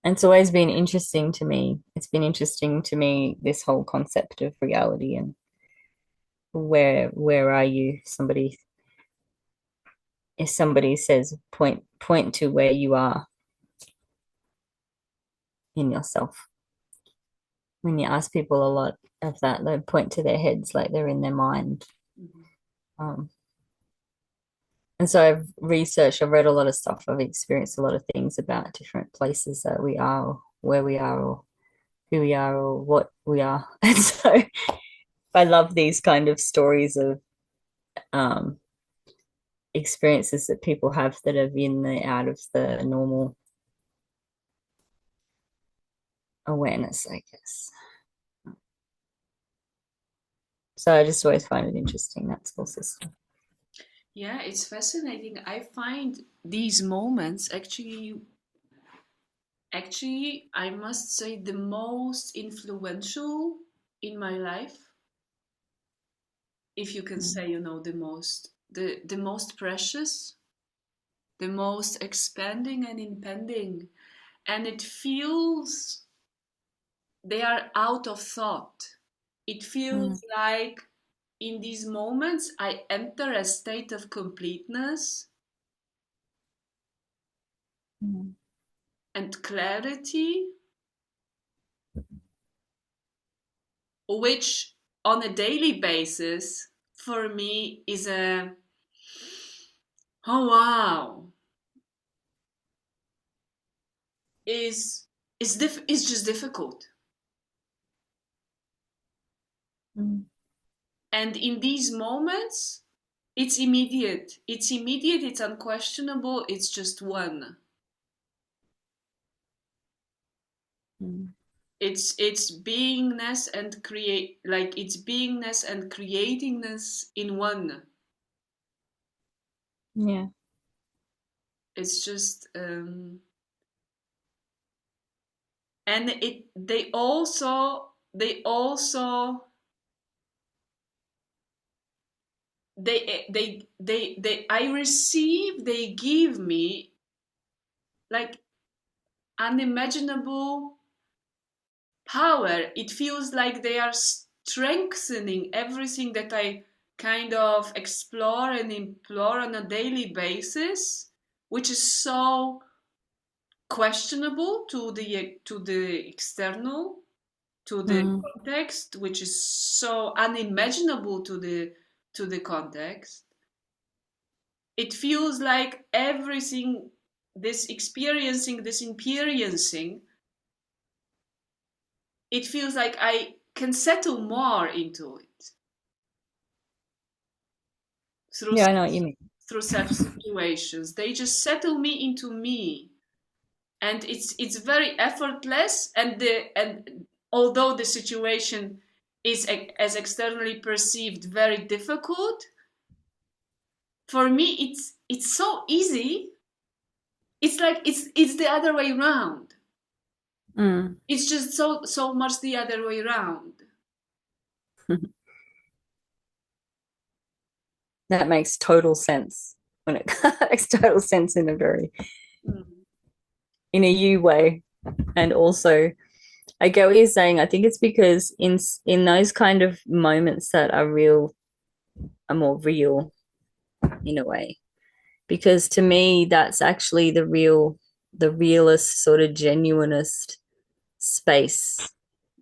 And it's always been interesting to me. It's been interesting to me, this whole concept of reality and where are you? Somebody if somebody says point to where you are in yourself. When you ask people a lot of that, they point to their heads like they're in their mind. Mhm. Um, and so I've read a lot of stuff, I've experienced a lot of things about different places that we are, or where we are, or who we are, or what we are. And so I love these kind of stories of um, experiences that people have that are in the out of the normal awareness, I guess. So I just always find it interesting, that school system. Yeah, it's fascinating. I find these moments actually, I must say, the most influential in my life, if you can Mm. say, the most precious, the most expanding and impending. And it feels they are out of thought. It Mm. feels like in these moments I enter a state of completeness Mm. and clarity, which on a daily basis for me is a oh wow, is just difficult. Mm. And in these moments, it's immediate, it's unquestionable, it's just one. Mm. It's beingness and create, like it's beingness and creatingness in one. Yeah. It's just and it they I receive, they give me like unimaginable power. It feels like they are strengthening everything that I kind of explore and implore on a daily basis, which is so questionable to the external, to the Mm. context, which is so unimaginable to the context. It feels like everything, this experiencing, it feels like I can settle more into it through Yeah, I know such, what you mean. through such situations. They just settle me into me, and it's very effortless. And although the situation is as externally perceived very difficult, for me it's so easy. It's like it's the other way around. Mm. It's just so much the other way around. That makes total sense when it makes total sense in a very Mm. in a you way. And also I get what you're saying. I think it's because in those kind of moments that are real are more real in a way. Because to me that's actually the realest sort of genuinest space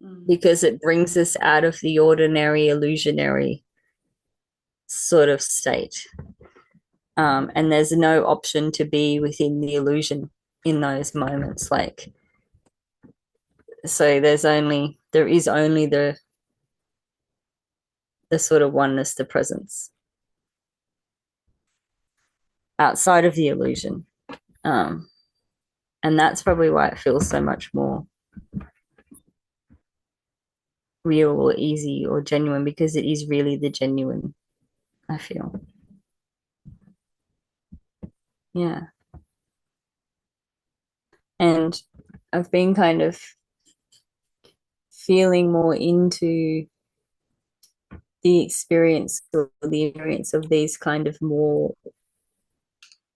Mm. because it brings us out of the ordinary illusionary sort of state. And there's no option to be within the illusion in those moments. Like, so there is only the sort of oneness, the presence outside of the illusion. Um, and that's probably why it feels so much more real or easy or genuine because it is really the genuine, I feel. Yeah. And I've been kind of feeling more into the experience of these kind of more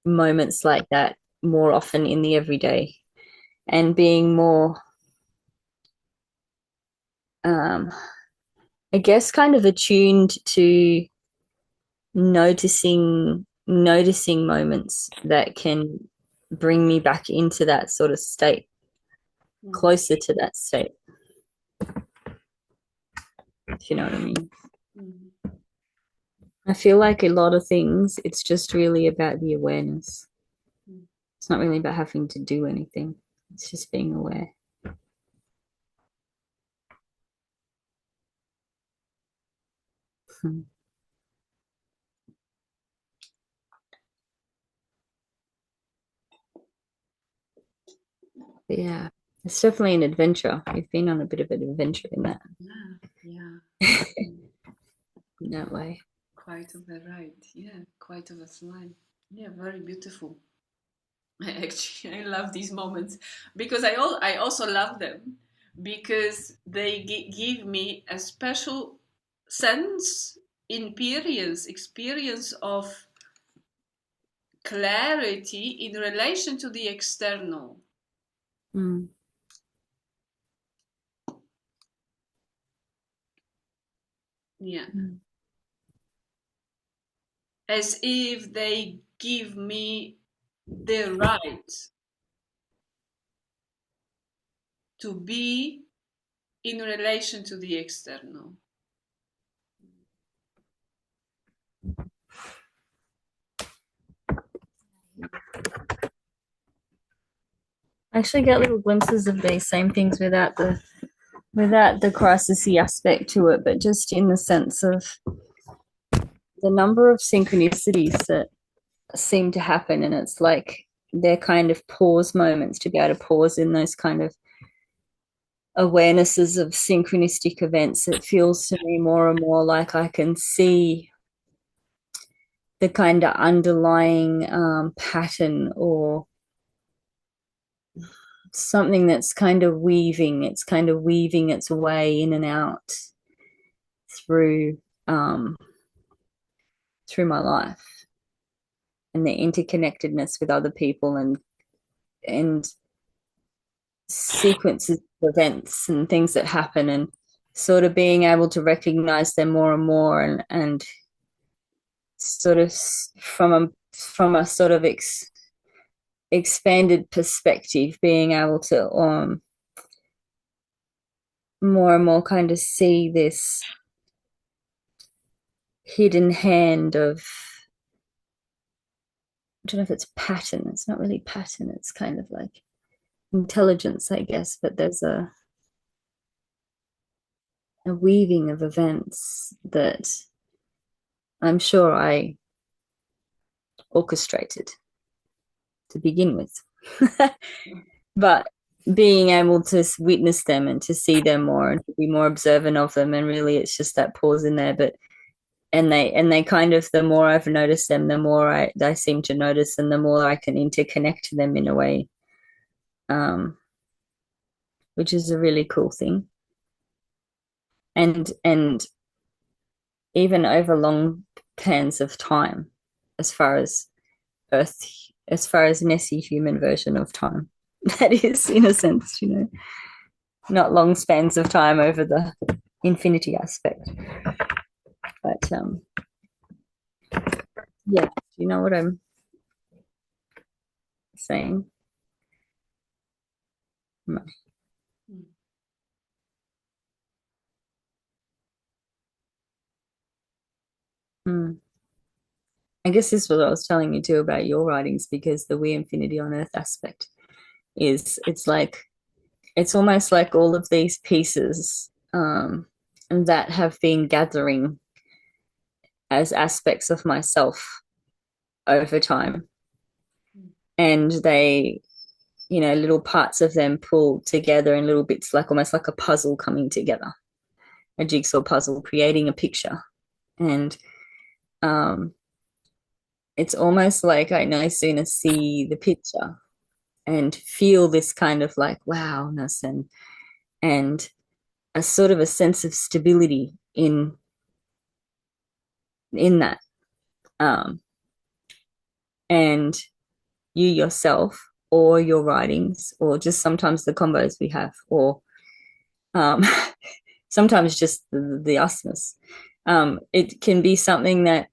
moments like that more often in the everyday. and being more, um, I guess, kind of attuned to noticing moments that can bring me back into that sort of state, Mm. closer to that state, if you know what I mean. Mm. I feel like a lot of things, it's just really about the awareness. Mm. It's not really about having to do anything. It's just being aware. Hmm. But yeah, it's definitely an adventure. You've been on a bit of an adventure in that Yeah, yeah. in that way. Quite of a ride. Yeah, quite of a flight. Yeah, very beautiful. Actually, I love these moments because I also love them because they give me a special sense, experience of clarity in relation to the external. Mm. Yeah, Mm. as if they give me the right to be in relation to the external. I actually get little glimpses of these same things without the crisisy aspect to it, but just in the sense of the number of synchronicities that seem to happen, and it's like they're kind of pause moments to be able to pause in those kind of awarenesses of synchronistic events. It feels to me more and more like I can see the kind of underlying pattern or something that's kind of weaving its way in and out through um, through my life, and the interconnectedness with other people, and sequences of events and things that happen, and sort of being able to recognize them more and more, and sort of from a sort of expanded perspective, being able to more and more kind of see this hidden hand of, I don't know if it's pattern. It's not really pattern. It's kind of like intelligence, I guess. But there's a weaving of events that I'm sure I orchestrated to begin with. But being able to witness them and to see them more and to be more observant of them, and really it's just that pause in there. But and they kind of, the more I've noticed them, the more I seem to notice, and the more I can interconnect them in a way, um, which is a really cool thing. And even over long pans of time, as far as Earth, as far as Nessie human version of time, that is, in a sense, not long spans of time over the infinity aspect. But yeah, do you know what I'm saying? Mm. Mm. I guess this is what I was telling you too about your writings, because the we infinity on earth aspect is, it's almost like all of these pieces that have been gathering as aspects of myself over time, Mm. and they, little parts of them pull together in little bits, like almost like a puzzle coming together, a jigsaw puzzle, creating a picture. And um, it's almost like I no sooner see the picture and feel this kind of like wowness, and a sort of a sense of stability in that. Um, and you yourself or your writings, or just sometimes the combos we have, or um, sometimes just the usness. It can be something that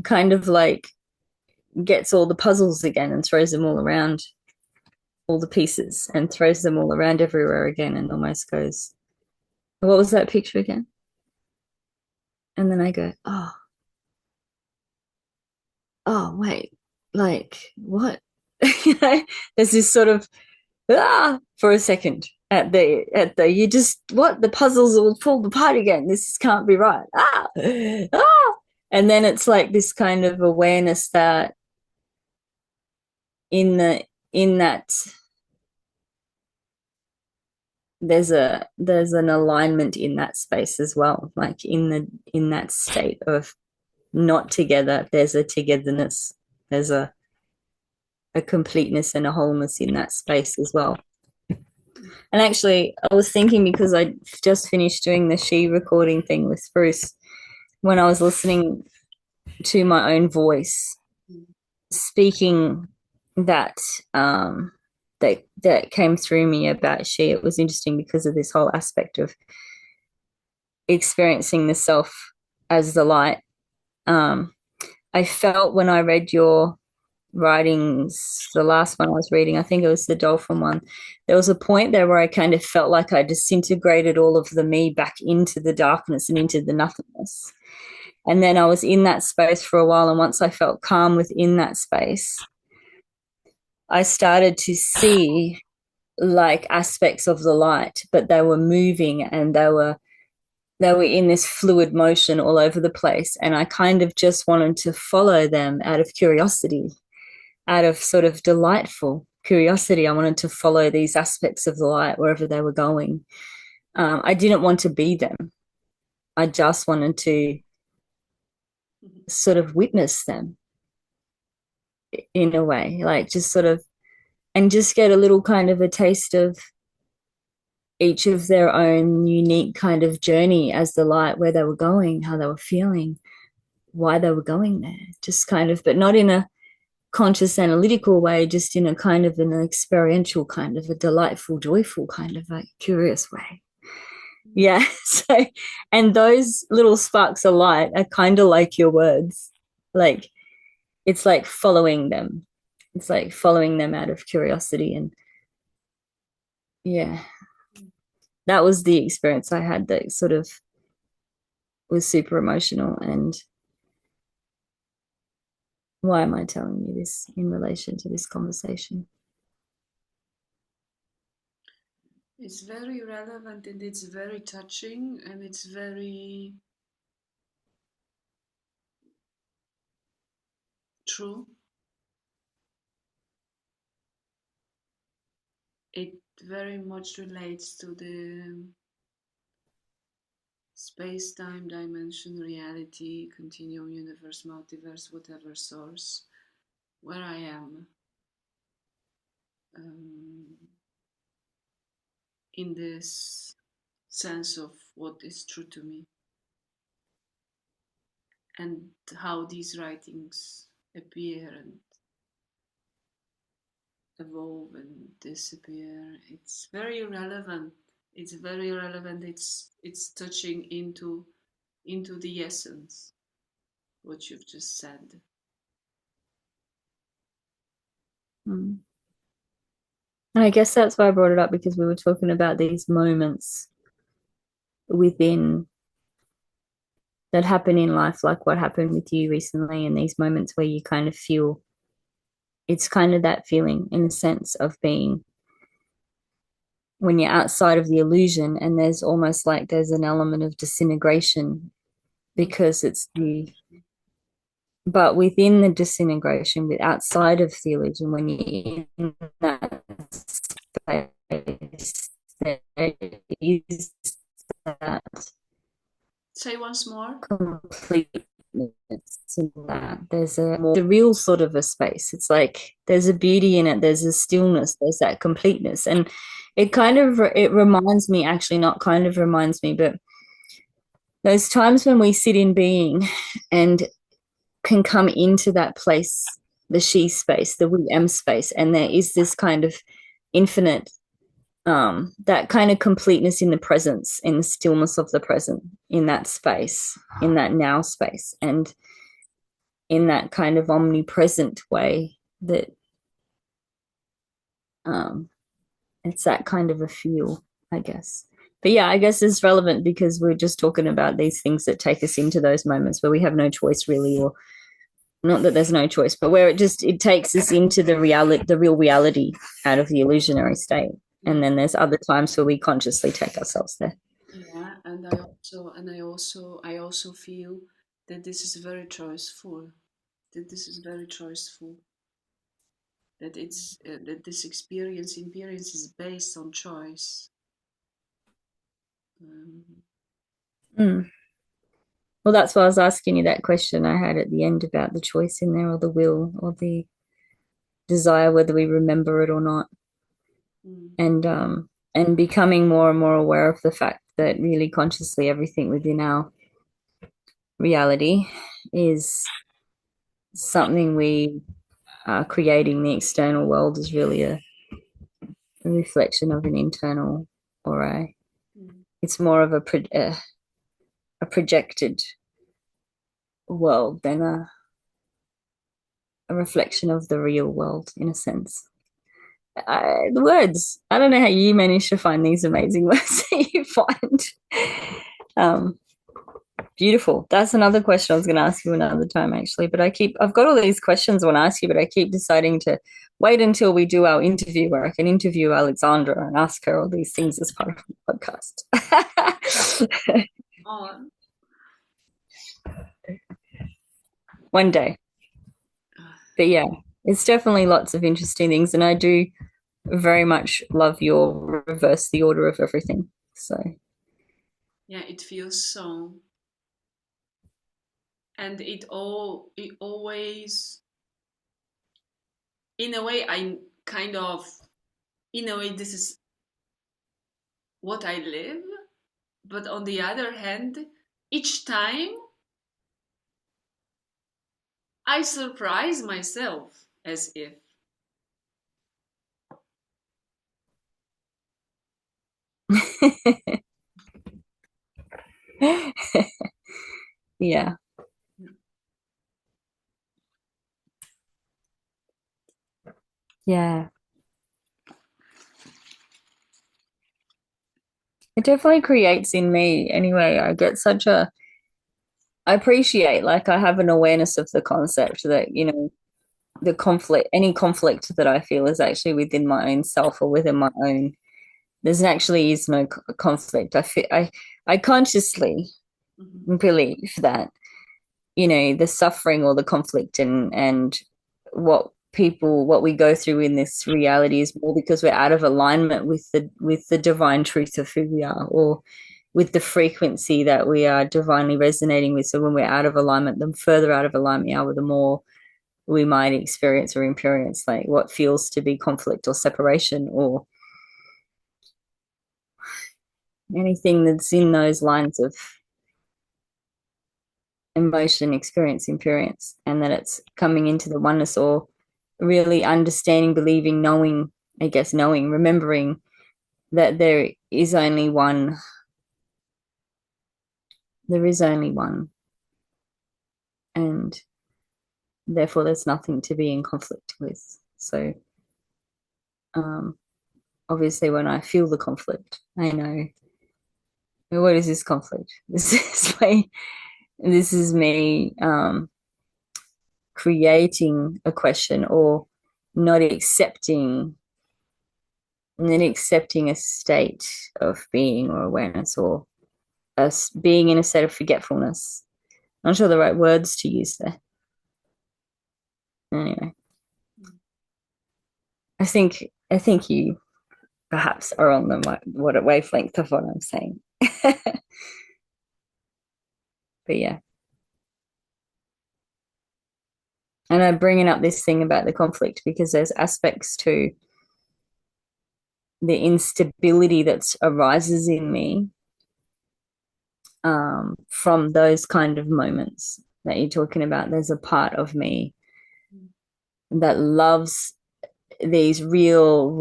kind of like gets all the puzzles again and throws them all around, all the pieces, and throws them all around everywhere again, and almost goes, what was that picture again? And then I go, wait, like what? You know, there's this sort of for a second at the you just what the puzzles will fall apart again. This can't be right. And then it's like this kind of awareness that in that there's an alignment in that space as well, like in that state of not together, there's a togetherness, there's a completeness and a wholeness in that space as well. And actually I was thinking, because I just finished doing the she recording thing with Bruce, when I was listening to my own voice speaking that that came through me about she, it was interesting because of this whole aspect of experiencing the self as the light. I felt when I read your writings, the last one I was reading, I think it was the dolphin one, there was a point there where I kind of felt like I disintegrated all of the me back into the darkness and into the nothingness. And then I was in that space for a while, and once I felt calm within that space, I started to see like aspects of the light, but they were moving and they were in this fluid motion all over the place. And I kind of just wanted to follow them out of curiosity, out of sort of delightful curiosity. I wanted to follow these aspects of the light wherever they were going. I didn't want to be them. I just wanted to sort of witness them in a way, like just sort of, and just get a little kind of a taste of each of their own unique kind of journey as the light, where they were going, how they were feeling, why they were going there, just kind of, but not in a conscious analytical way, just in a kind of an experiential kind of a delightful, joyful kind of like curious way. Yeah. So, and those little sparks of light are kind of like your words. Like, it's like following them. It's like following them out of curiosity. And yeah, that was the experience I had that sort of was super emotional. And why am I telling you this in relation to this conversation? It's very relevant and it's very touching and it's very true. It very much relates to the space-time dimension, reality, continuum, universe, multiverse, whatever source, where I am in this sense of what is true to me and how these writings appear and evolve and disappear. It's very relevant. It's very relevant. It's touching into the essence, what you've just said. And I guess that's why I brought it up, because we were talking about these moments within that happen in life, like what happened with you recently, and these moments where you kind of feel, it's kind of that feeling in the sense of being when you're outside of the illusion, and there's almost like there's an element of disintegration because it's the, but within the disintegration, with outside of the illusion, when you're in that space, there is that. Say once more. Completeness in that. There's a more, the real sort of a space. It's like there's a beauty in it. There's a stillness. There's that completeness, and it kind of it reminds me, actually, not kind of reminds me, but those times when we sit in being and can come into that place the she space, the we am space, and there is this kind of infinite, that kind of completeness in the presence, in the stillness of the present, in that space, in that now space, and in that kind of omnipresent way that it's that kind of a feel, I guess. But yeah, I guess it's relevant because we're just talking about these things that take us into those moments where we have no choice really, or not that there's no choice, but where it takes us into the reality, the real reality out of the illusionary state. And then there's other times where we consciously take ourselves there. Yeah, and I also feel that this is very choiceful. That this is very choiceful. That it's that this experience is based on choice. Mm. Well, that's why I was asking you that question I had at the end about the choice in there, or the will, or the desire, whether we remember it or not. And becoming more and more aware of the fact that really consciously everything within our reality is something we are creating. The external world is really a reflection of an internal aura. It's more of a projected world than a reflection of the real world, in a sense. The words, I don't know how you manage to find these amazing words that you find. Beautiful. That's another question I was going to ask you another time, actually. But I've got all these questions I want to ask you, but I keep deciding to wait until we do our interview where I can interview Alexandra and ask her all these things as part of the podcast. One day. But yeah, it's definitely lots of interesting things. And I do very much love your reverse the order of everything. So yeah, it feels so. And it always, in a way, this is what I live. But on the other hand, each time I surprise myself as if. Yeah. Yeah. It definitely creates in me anyway. I appreciate, like, I have an awareness of the concept that, the conflict, any conflict that I feel is actually within my own self or within my own. There's actually is no conflict. I consciously believe that, the suffering or the conflict and what we go through in this reality is more because we're out of alignment with the divine truth of who we are, or with the frequency that we are divinely resonating with. So when we're out of alignment, the further out of alignment we are, the more we might experience like what feels to be conflict or separation, or anything that's in those lines of emotion, experience, and that it's coming into the oneness, or really understanding, believing, knowing, remembering that there is only one. There is only one. And therefore there's nothing to be in conflict with. So obviously when I feel the conflict, I know, what is this conflict? This is me creating a question, or not accepting and then accepting a state of being or awareness, or us being in a state of forgetfulness. I'm not sure the right words to use there. Anyway, I think you perhaps are on the what wavelength of what I'm saying. But yeah. And I'm bringing up this thing about the conflict because there's aspects to the instability that arises in me from those kind of moments that you're talking about. There's a part of me that loves these real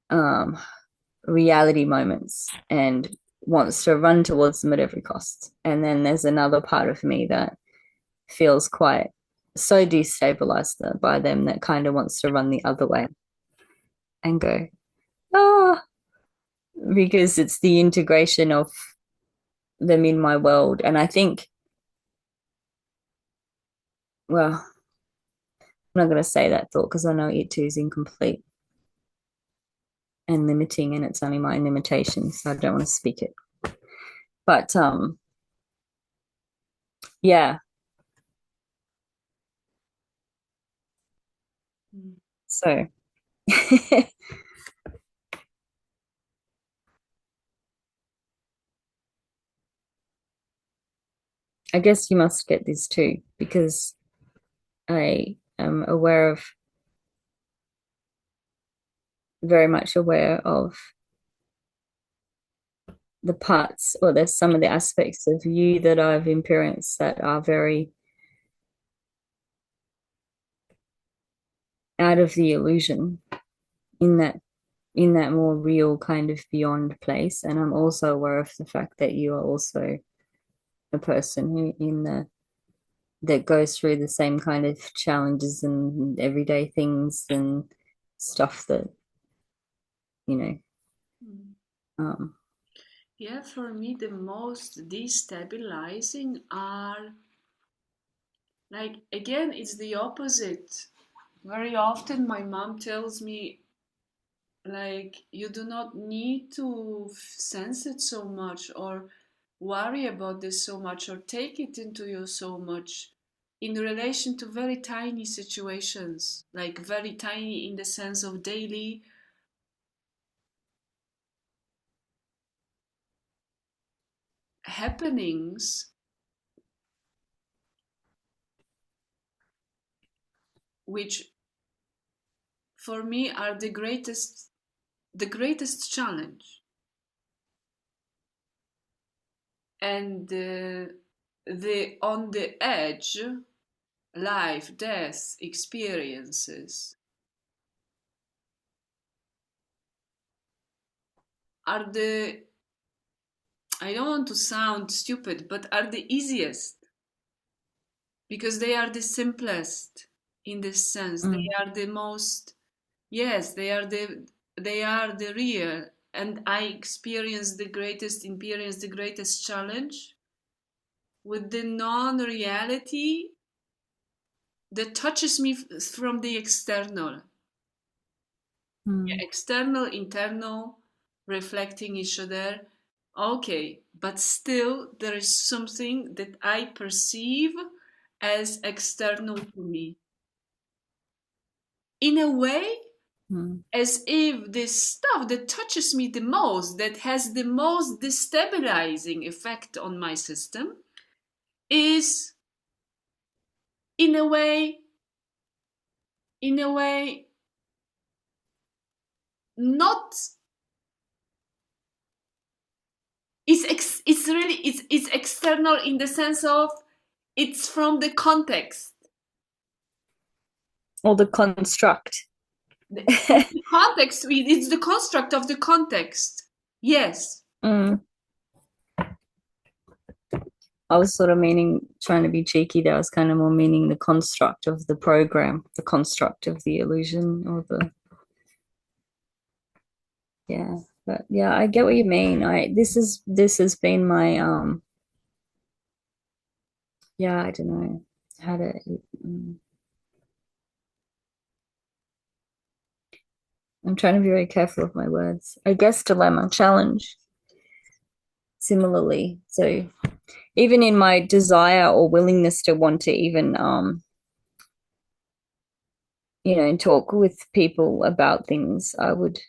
raw reality moments and wants to run towards them at every cost. And then there's another part of me that feels quite so destabilized by them that kind of wants to run the other way and go, ah, because it's the integration of them in my world. And I think, well, I'm not going to say that thought because I know it too is incomplete and limiting, and it's only my limitation, so I don't want to speak it. But yeah. So I guess you must get this too, because I am very much aware of the parts, or there's some of the aspects of you that I've experienced that are very out of the illusion in that more real kind of beyond place. And I'm also aware of the fact that you are also a person who that goes through the same kind of challenges and everyday things and stuff that, you know, um, Yeah, for me, the most destabilizing are like, again, it's the opposite. Very often, my mom tells me, like, you do not need to sense it so much or worry about this so much or take it into you so much in relation to very tiny situations, like very tiny in the sense of daily happenings, which for me are the greatest challenge. And the on the edge life death experiences are the, I don't want to sound stupid, but are the easiest because they are the simplest in this sense. They mm, are the most, yes, they are the real. And I experience the greatest challenge with the non-reality that touches me from the external. Yeah, mm, external, internal, reflecting each other. Okay, but still there is something that I perceive as external to me. In a way, mm, as if this stuff that touches me the most, that has the most destabilizing effect on my system, is in a way, in a way, not, it's really, it's external in the sense of it's from the context. or the construct. It's the context, it's the construct of the context. Yes. Mm. I was sort of meaning, trying to be cheeky there. I was kind of more meaning the construct of the program, the construct of the illusion, or the, yeah. But yeah, I get what you mean. This has been my yeah, I don't know how to mm, I'm trying to be very careful with my words. I guess dilemma, challenge, similarly. So even in my desire or willingness to want to even talk with people about things, I would,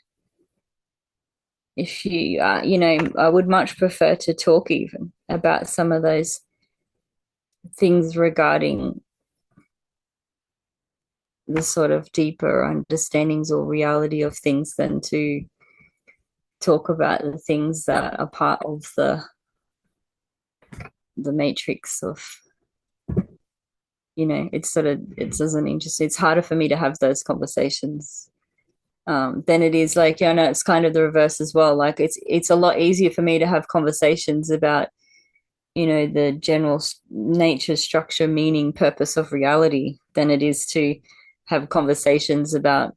if you I would much prefer to talk even about some of those things regarding the sort of deeper understandings or reality of things than to talk about the things that are part of the matrix of it's sort of, it doesn't interest, it's harder for me to have those conversations than it is like, it's kind of the reverse as well. Like it's a lot easier for me to have conversations about, the general nature, structure, meaning, purpose of reality than it is to have conversations about,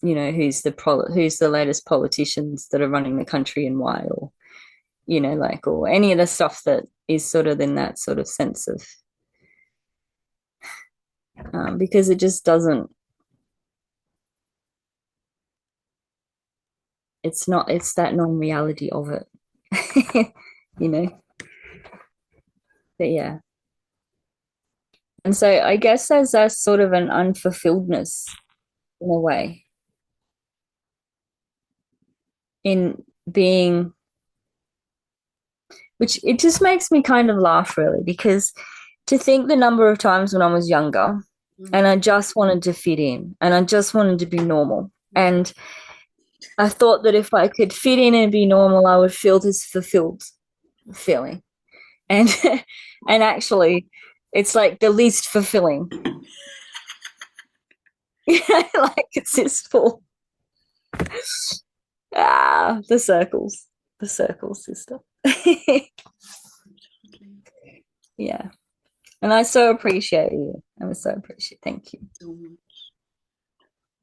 who's the latest politicians that are running the country and why, or, like, or any of the stuff that is sort of in that sort of sense of, because it just doesn't, it's not, it's that non-reality of it, you know, but yeah. And so I guess there's a sort of an unfulfilledness in a way in being, which it just makes me kind of laugh really, because to think the number of times when I was younger and I just wanted to fit in and I just wanted to be normal. And I thought that if I could fit in and be normal, I would feel this fulfilled feeling. And and actually it's like the least fulfilling. Like it's this full the circles. The circles, sister. Yeah. And I so appreciate you. I so appreciate. Thank you. So much.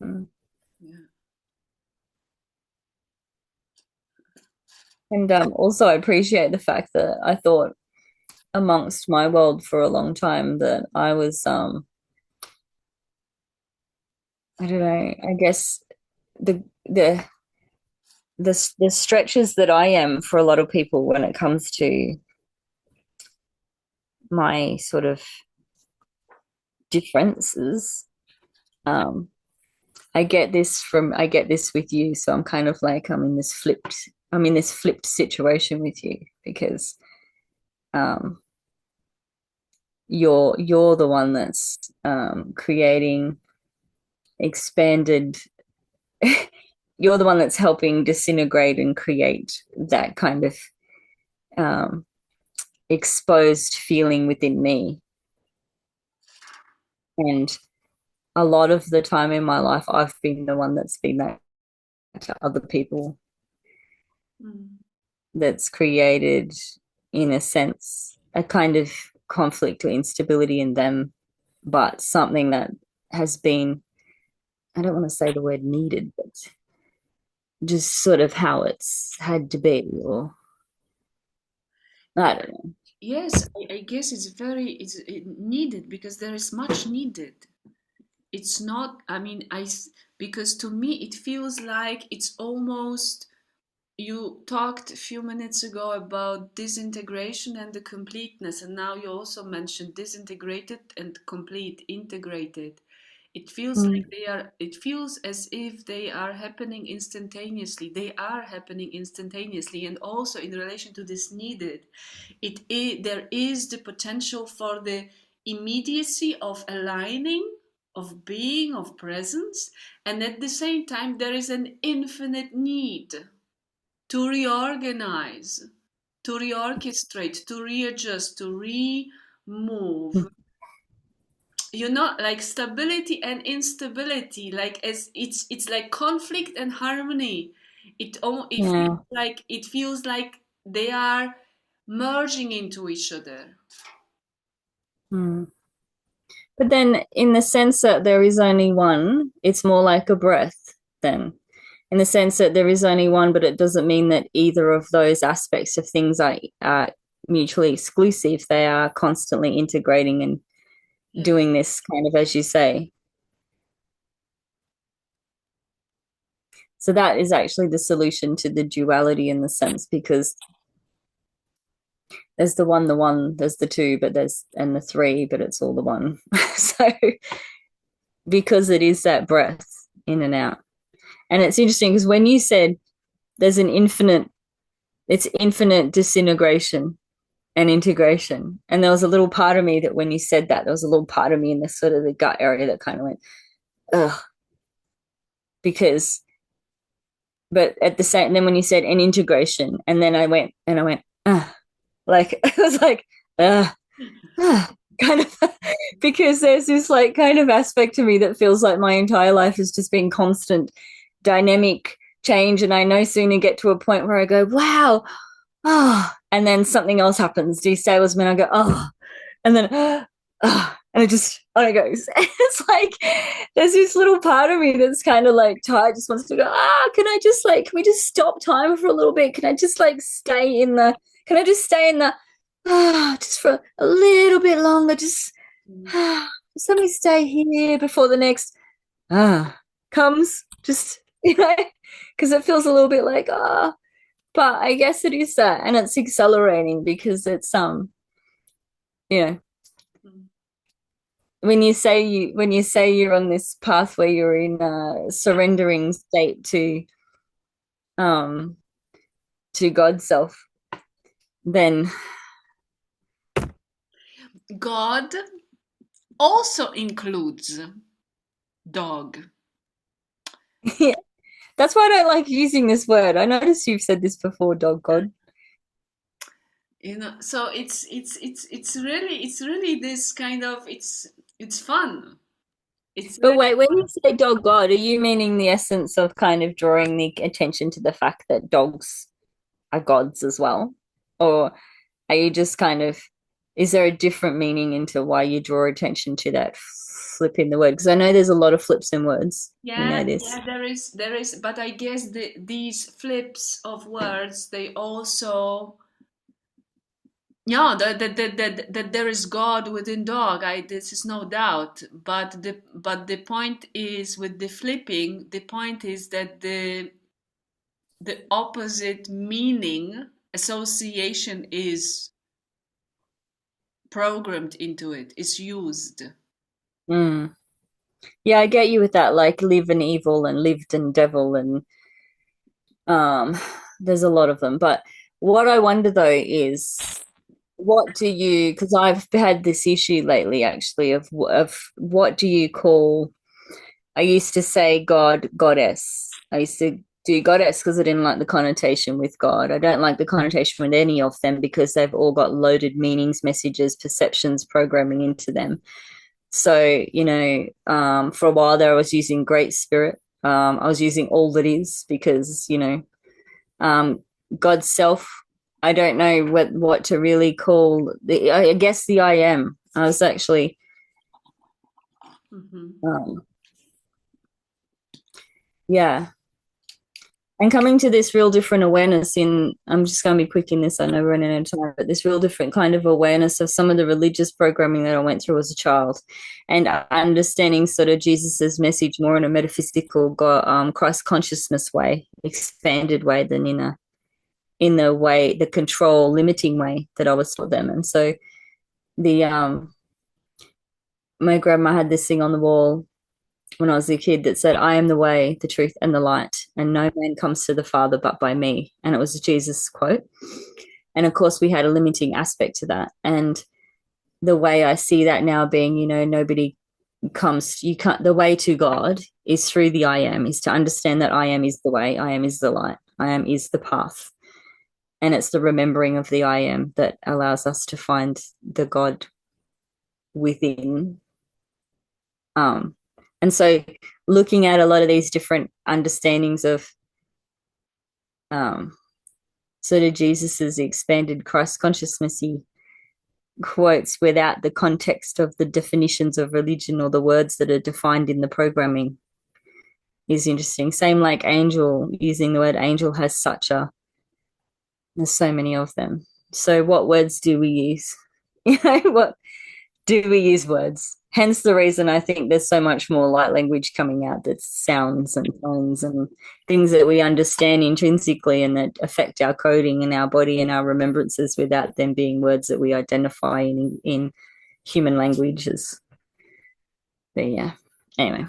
Mm. Yeah. And also, I appreciate the fact that I thought amongst my world for a long time that I was, I don't know, I guess the the the stretches that I am for a lot of people when it comes to my sort of differences. Um, I get this with you, so I'm kind of like I'm in this flipped situation with you because um you're the one that's creating expanded you're the one that's helping disintegrate and create that kind of um exposed feeling within me. And a lot of the time in my life I've been the one that's been that to other people, Mm. that's created, in a sense, a kind of conflict or instability in them, but something that has been, I don't want to say the word needed, but just sort of how it's had to be, or I don't know. Yes, I guess it's needed because there is much needed. It's not, I mean, because to me it feels like it's almost, you talked a few minutes ago about disintegration and the completeness, and now you also mentioned disintegrated and complete, integrated. It feels like Mm, it feels as if they are happening instantaneously. They are happening instantaneously, and also in relation to this needed, there is the potential for the immediacy of aligning, of being, of presence, and at the same time there is an infinite need to reorganize, to reorchestrate, to readjust, to remove. mm, Like stability and instability, like as it's like conflict and harmony. yeah. It feels like they are merging into each other. Mm. But then, in the sense that there is only one, it's more like a breath, then. In the sense that there is only one, but it doesn't mean that either of those aspects of things are mutually exclusive. They are constantly integrating and Yes. doing this kind of, as you say. So that is actually the solution to the duality in the sense, because there's the one, there's the two, but there's, and the three, but it's all the one. So because it is that breath in and out. And it's interesting because when you said there's it's infinite disintegration and integration. And there was a little part of me that when you said that, there was a little part of me in this sort of the gut area that kind of went, ugh, because, but at the same, then when you said an integration, and then I went, ah, like, it was like, ah, ah. kind of because there's this like kind of aspect to me that feels like my entire life has just been constant dynamic change, and I no sooner get to a point where I go, wow, oh, and then something else happens, destables me, and I go, oh, and then oh, and it just on it goes. It's like there's this little part of me that's kind of like tired, just wants to go, can I just like, can we just stop time for a little bit? Can I just like stay in the, can I just stay in the, just for a little bit longer, just let me stay here before the next comes, just, because it feels a little bit like, but I guess it is that, and it's accelerating because it's you know, Mm. when you say you're on this path where you're in a surrendering state um to God's self, then God also includes dog. yeah, that's why I don't like using this word. I noticed you've said this before, dog God. So it's really this kind of, it's fun. It's But really wait, when you say dog God, are you meaning the essence of kind of drawing the attention to the fact that dogs are gods as well? Or are you just kind of, is there a different meaning into why you draw attention to that flip in the word? Because I know there's a lot of flips in words. You yeah, know this. yeah, there is, but I guess these flips of words, they also, yeah, that there is God within dog. This is no doubt. But the point is, with the flipping, the point is that the opposite meaning association is programmed into it, is used. Mm. Yeah, I get you with that, like live and evil and lived and devil and um there's a lot of them. But what I wonder though is what do you, because I've had this issue lately actually of what do you call, I used to say God, goddess. I used to do goddess because I didn't like the connotation with God. I don't like the connotation with any of them because they've all got loaded meanings, messages, perceptions, programming into them. So, for a while there, I was using Great Spirit. I was using all that is because, um, God's self. I don't know what to really call I guess the I am. I was actually, Mhm. um, yeah, and coming to this real different awareness in, I'm just going to be quick in this, I know we're running out of time, but this real different kind of awareness of some of the religious programming that I went through as a child, and understanding sort of Jesus's message more in a metaphysical Christ consciousness way, expanded way, than in the way, the control limiting way that I was taught them. And so the my grandma had this thing on the wall when I was a kid that said, I am the way, the truth, and the light, and no man comes to the Father but by me. And it was a Jesus quote. And of course, we had a limiting aspect to that. And the way I see that now being, nobody comes, you can't, the way to God is through the I am, is to understand that I am is the way, I am is the light, I am is the path. And it's the remembering of the I am that allows us to find the God within. And so looking at a lot of these different understandings of sort of Jesus's expanded Christ consciousness quotes without the context of the definitions of religion or the words that are defined in the programming is interesting. Same like angel, using the word angel has such a, there's so many of them. So what words do we use? What do we use words? Hence the reason I think there's so much more light language coming out, that's sounds and tones and things that we understand intrinsically and that affect our coding and our body and our remembrances without them being words that we identify in human languages. But yeah, anyway.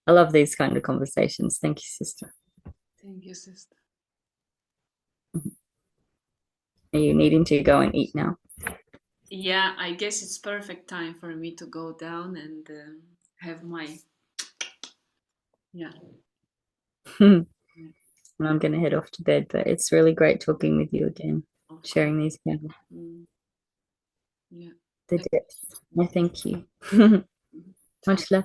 I love these kind of conversations. Thank you, sister. Thank you, sister. Are you needing to go and eat now? Yeah, I guess it's perfect time for me to go down and have my, yeah. and I'm going to head off to bed. But it's really great talking with you again, Of sharing course. these kind of Mm, yeah. the Thank depth. No, thank you. you. Much love.